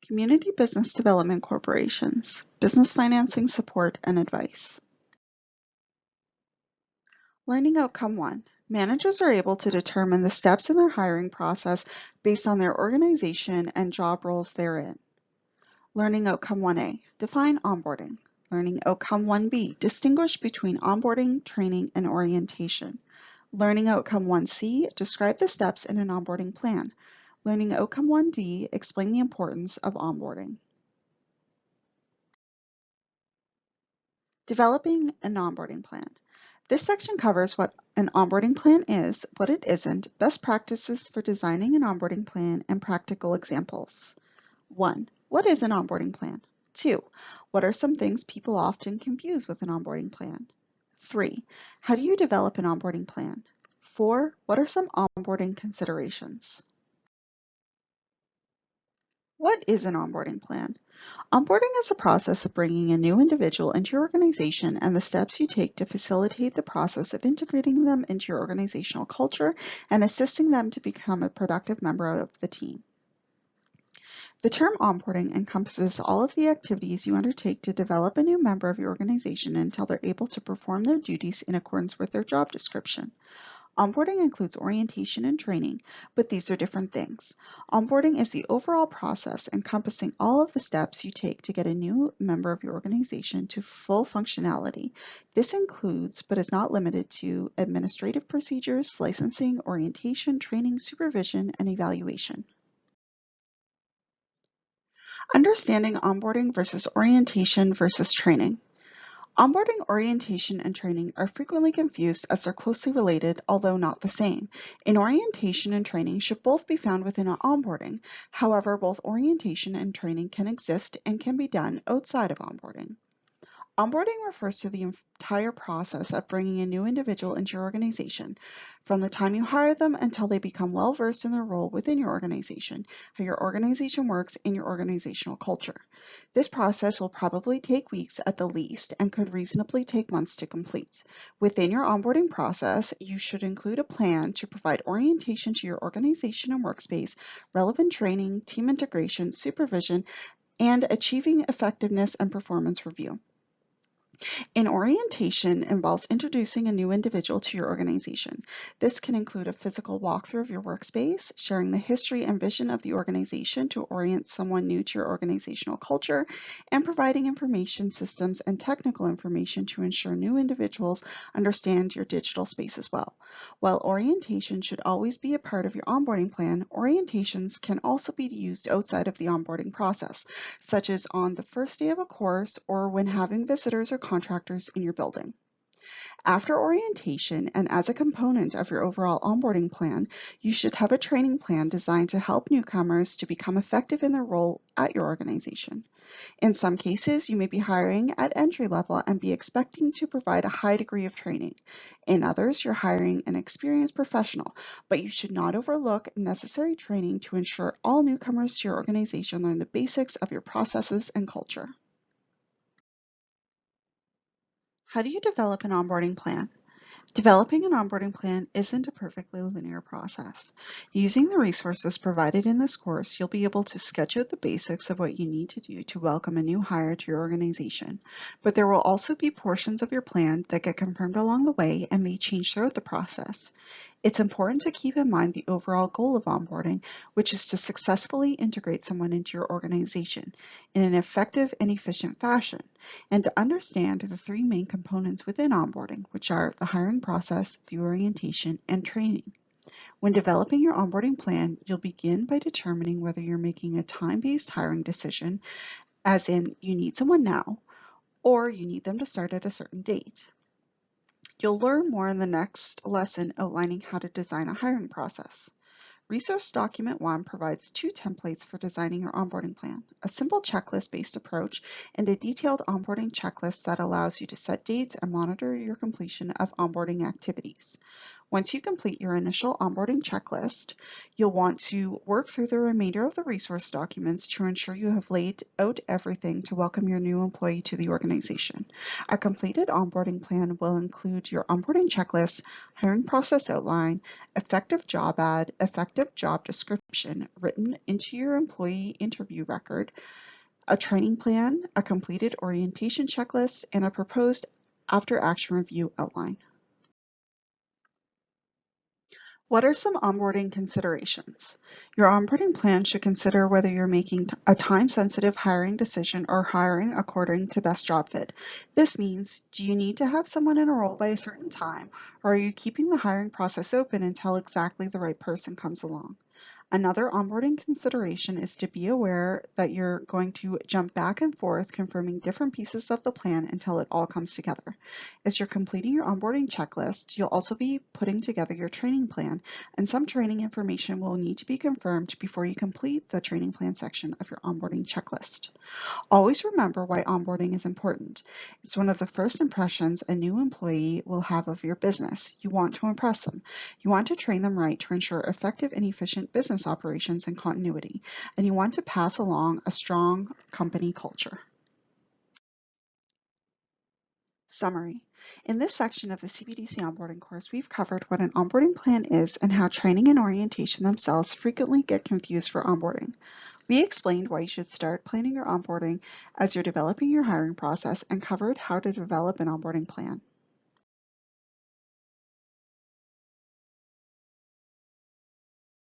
Community Business Development Corporations, Business Financing Support and Advice. Learning Outcome 1. Managers are able to determine the steps in their hiring process based on their organization and job roles therein. Learning Outcome 1A. Define onboarding. Learning Outcome 1B. Distinguish between onboarding, training, and orientation. Learning Outcome 1C. Describe the steps in an onboarding plan. Learning Outcome 1D. Explain the importance of onboarding. Developing an onboarding plan. This section covers what an onboarding plan is, what it isn't, best practices for designing an onboarding plan, and practical examples. 1. What is an onboarding plan? 2. What are some things people often confuse with an onboarding plan? 3. How do you develop an onboarding plan? 4. What are some onboarding considerations? What is an onboarding plan? Onboarding is a process of bringing a new individual into your organization and the steps you take to facilitate the process of integrating them into your organizational culture and assisting them to become a productive member of the team. The term onboarding encompasses all of the activities you undertake to develop a new member of your organization until they're able to perform their duties in accordance with their job description. Onboarding includes orientation and training, but these are different things. Onboarding is the overall process encompassing all of the steps you take to get a new member of your organization to full functionality. This includes, but is not limited to, administrative procedures, licensing, orientation, training, supervision, and evaluation. Understanding onboarding versus orientation versus training. Onboarding, orientation, and training are frequently confused as they're closely related, although not the same. In orientation and training should both be found within onboarding. However, both orientation and training can exist and can be done outside of onboarding. Onboarding refers to the entire process of bringing a new individual into your organization, from the time you hire them until they become well-versed in their role within your organization, how your organization works, and your organizational culture. This process will probably take weeks at the least and could reasonably take months to complete. Within your onboarding process, you should include a plan to provide orientation to your organization and workspace, relevant training, team integration, supervision, and achieving effectiveness and performance review. In orientation involves introducing a new individual to your organization. This can include a physical walkthrough of your workspace, sharing the history and vision of the organization to orient someone new to your organizational culture, and providing information systems and technical information to ensure new individuals understand your digital space as well. While orientation should always be a part of your onboarding plan, orientations can also be used outside of the onboarding process, such as on the first day of a course or when having visitors or contractors in your building. After orientation and as a component of your overall onboarding plan, you should have a training plan designed to help newcomers to become effective in their role at your organization. In some cases, you may be hiring at entry level and be expecting to provide a high degree of training. In others, you're hiring an experienced professional, but you should not overlook necessary training to ensure all newcomers to your organization learn the basics of your processes and culture. How do you develop an onboarding plan? Developing an onboarding plan isn't a perfectly linear process. Using the resources provided in this course, you'll be able to sketch out the basics of what you need to do to welcome a new hire to your organization. But there will also be portions of your plan that get confirmed along the way and may change throughout the process. It's important to keep in mind the overall goal of onboarding, which is to successfully integrate someone into your organization in an effective and efficient fashion, and to understand the three main components within onboarding, which are the hiring process, the orientation, and training. When developing your onboarding plan, you'll begin by determining whether you're making a time-based hiring decision, as in you need someone now, or you need them to start at a certain date. You'll learn more in the next lesson outlining how to design a hiring process. Resource Document 1 provides two templates for designing your onboarding plan, a simple checklist-based approach and a detailed onboarding checklist that allows you to set dates and monitor your completion of onboarding activities. Once you complete your initial onboarding checklist, you'll want to work through the remainder of the resource documents to ensure you have laid out everything to welcome your new employee to the organization. A completed onboarding plan will include your onboarding checklist, hiring process outline, effective job ad, effective job description written into your employee interview record, a training plan, a completed orientation checklist, and a proposed after-action review outline. What are some onboarding considerations? Your onboarding plan should consider whether you're making a time-sensitive hiring decision or hiring according to best job fit. This means, do you need to have someone in a role by a certain time, or are you keeping the hiring process open until exactly the right person comes along? Another onboarding consideration is to be aware that you're going to jump back and forth confirming different pieces of the plan until it all comes together. As you're completing your onboarding checklist, you'll also be putting together your training plan, and some training information will need to be confirmed before you complete the training plan section of your onboarding checklist. Always remember why onboarding is important. It's one of the first impressions a new employee will have of your business. You want to impress them. You want to train them right to ensure effective and efficient business operations and continuity, and you want to pass along a strong company culture. Summary. In this section of the CBDC onboarding course, we've covered what an onboarding plan is and how training and orientation themselves frequently get confused for onboarding. We explained why you should start planning your onboarding as you're developing your hiring process and covered how to develop an onboarding plan.